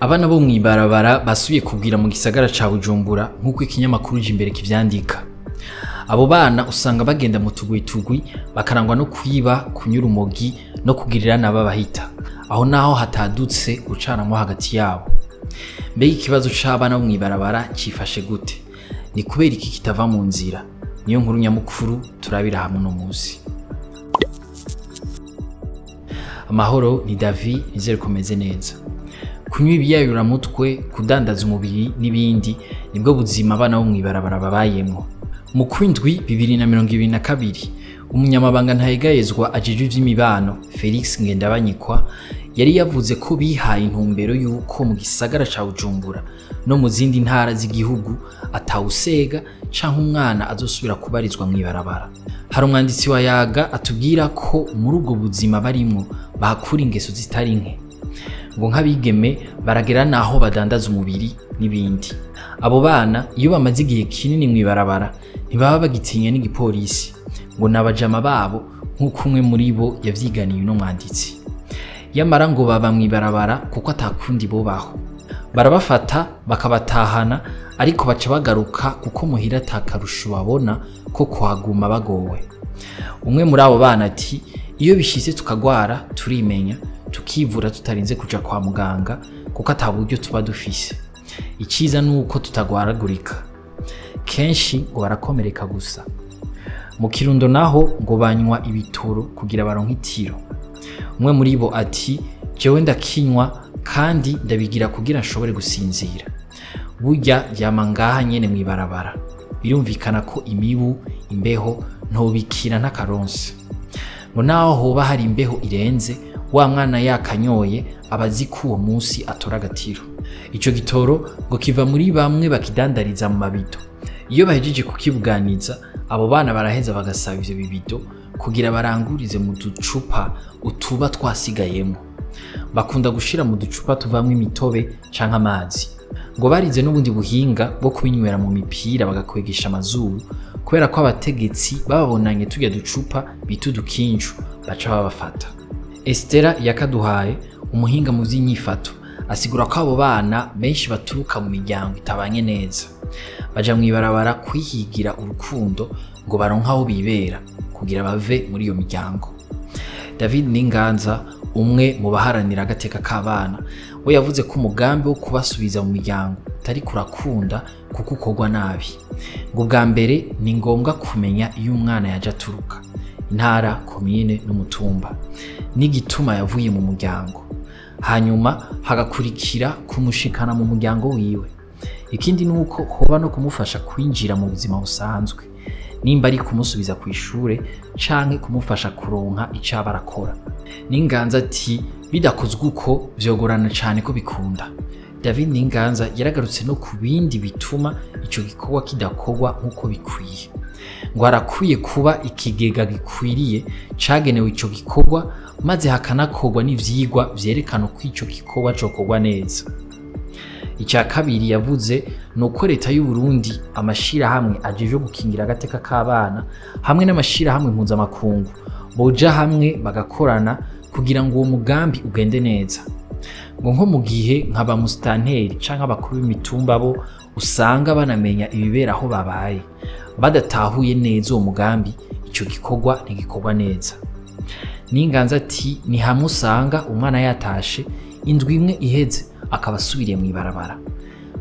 Abana bo mwibarabara basubiye kubwira mu gisagara ca Bujumbura nkuko ikinyamakuru imbere kivyandika. Abo bana usanga bagenda mu tugwi bakarangwa no kwiba, kunyura umogi no kugirira n'ababahita. Aho naho hatadutse gucanamo hagati yabo. Mbega ikibazo c'abana bo mwibarabara cifashe gute? Ni kubera iki kitava mu nzira? Niyo nkuru nyamukuru turabira hamwe no musi. Amahoro, ni David, nizere komeze neza. Kunywa ibiyayura mutwe, kudandaza umubiri n'ibindi nibwo buzima abana bo mwibarabara babayemwo. Mu kwindwi 2022 umunyamabanga ntayegayezwa ajejwe ivy'imibano Felix Ngendabanyikwa yari yavuze ko bihaye intumbero yuko mu gisagara ca Bujumbura no mu zindi ntara z'igihugu atawusega canke umwana azosubira kubarizwa mwibarabara. Hari umwanditsi wa Yaga atubwira ko muri ubwo buzima barimwo bahakura ingeso zitari nke, ngo nk'abigeme baragera naho badandaza umubiri n'ibindi. Abo bana iyo bamaze igihe kinini mwibarabara ntibaba bagitinya n'igipolisi, ngo nabajama babo nk'uko umwe muri bo yavyiganiye no mwanditsi. Yamara ngo baba mwibarabara kuko atakundi bo baho. Barabafata bakabatahana, ariko baca bagaruka kuko muhira atakarusho babona ko kuhaguma bagowe. Umwe muri abo bana ati iyo bishitse tukagwara turimenya tukivura tutarinze kuja kwa muganga kuko ataburyo tuba dufise. Iciza nuko tutagwaragurika. Kenshi ngo barakomereka gusa. Mu Kirundo naho ngo banywa ibitoro kugira baronke itiro. Umwe muri bo ati jewe ndakinywa kandi ndabigira kugira nshobore gusinzira. Burya ryama ngaha nyene mwibarabara. Birumvikana ko imibu, imbeho ntobikira ntakaronse. Ngo naho hoba hari imbeho irenze, wa mwana yakanyoye abazi ko uwo munsi atora agatiro. Ico gitoro ngo kiva muri bamwe bakidandariza mu mabido. Iyo bahejeje kukibuganiza, abo bana baraheza bagasaba ivyo bibido kugira barangurize mu ducupa utuba twasigayemo. Bakunda gushira mu ducupa tuvamwe imitobe canke amazi. Ngo barize n'ubundi buhinga bwo kubinywera mu mipira bagakwegesha amazuru, kubera ko abategetsi bababonanye tujya ducupa bitu dukinju baca babafata. Estera Yakaduhaye, umuhinga mu vy'inyifato, asigura ko abo bana benshi baturuka mu miryango itabanye neza. Baja mwibarabara kwihigira urukundo ngo baronka aho bibera kugira bave muri iyo miryango. David Ninganza, umwe mu baharanira agateka k'abana, we yavuze ko umugambi wo kubasubiza mu miryango utari kurakunda kuko ukorwa nabi. Ngo bwa mbere ni ngombwa kumenya iyo umwana yaje aturuka, intara, komine n'umutumba, n'igituma yavuye mu muryango. Hanyuma hagakurikira kumushikana mu muryango wiwe. Ikindi nuko hoba no kumufasha kwinjira mu buzima busanzwe, nimba ari kumusubiza ku ishure canke kumufasha kuronka ico barakora. Ninganza ati bidakozwe uko vyogorana cane ko bikunda. David Ninganza yaragarutse no ku bindi bituma ico gikorwa kidakorwa nkuko bikwiye. Ngo harakwiye kuba ikigega gikwiriye cagenewe ico gikorwa, maze hakanakorwa n'ivyigwa vyerekana uko ico gikorwa cokorwa neza. Icya kabiri yavuze nuko leta y'u Burundi amashira hamwe ajeje gukingira agateka k'abana hamwe n'amashira hamwe mpuzamakungu boja hamwe bagakorana kugira ngo uwo mugambi ugende neza. Ngo nko mu gihe nk'aba mustanteri canke abakuru b'imitumba bo usanga banamenya ibibera aho babaye, badatahuye neza uwo mugambi, ico gikorwa ntigikorwa neza. Ninganza ati ni hamwe usanga umwana yatashe indwi imwe iheze akaba asubiriye mwibarabara.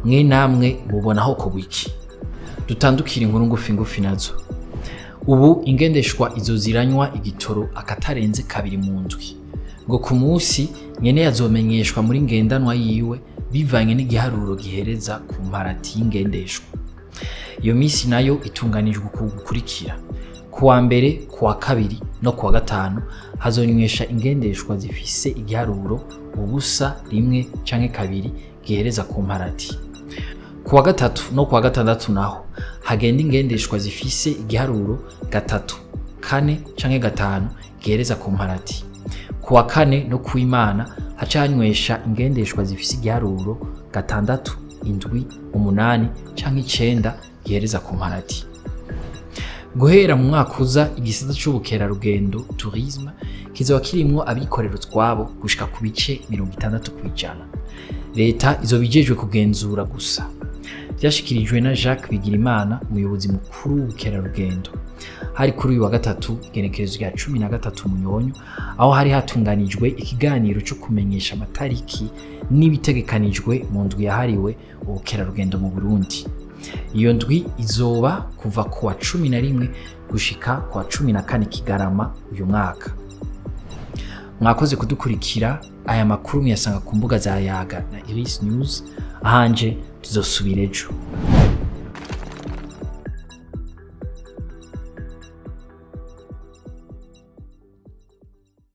Mwe namwe mubona aho ko wiki. Dutandukira inkuru ngufi nazo. Ubu ingendeshwa izo ziranywa igitoro akatarenze kabiri mu ndwi. Ngo ku munsi nyene yazomenyeshwa muri ngendanwa yiwe bivanye n'igiharuro gihereza ku mparati y'ingendeshwa. Iyo misi nayo itunganijwe gukurikira: kuwa mbere, kuwa kabiri no kuwa gatanu hazonywesha ingendeshwa zifise igiharuro ubusa, rimwe canke kabiri gihereza ku mparati. Kuwa gatatu no kuwa gatandatu naho hagenda ingendeshwa zifise igiharuro gatatu, kane canke gatanu gihereza ku mparati. Kuwa kane no kuw'Imana haca hanywesha ingendeshwa zifise igiharuro gatandatu, indwi, umunani canke 9 gihereza ku mparati. Guhera mu mwaka uza igisata c'ubukerarugendo tourisme kizoba kirimwo abikorera utwabo gushika ku bice 60%. Leta izobijejwe kugenzura gusa. Vyashikirijwe na Jacques Bigirimana, umuyobozi mukuru w'ubukerarugendo. Hari kuri uyu wa gatatu igenekerezo rya 13 Munyonyo, aho hari hatunganijwe ikiganiro cyo kumenyesha amatariki n'ibitegekanijwe mu ndwi yahariwe ubukerarugendo mu Burundi. Iyo ndwi izoba kuva ku wa 11 gushika ku wa 14 Kigarama uyu mwaka. Mwakoze kudukurikira. Aya makuru muyasanga ku mbuga za Yaga na Iris News. Ahanje tuzosubira ejo.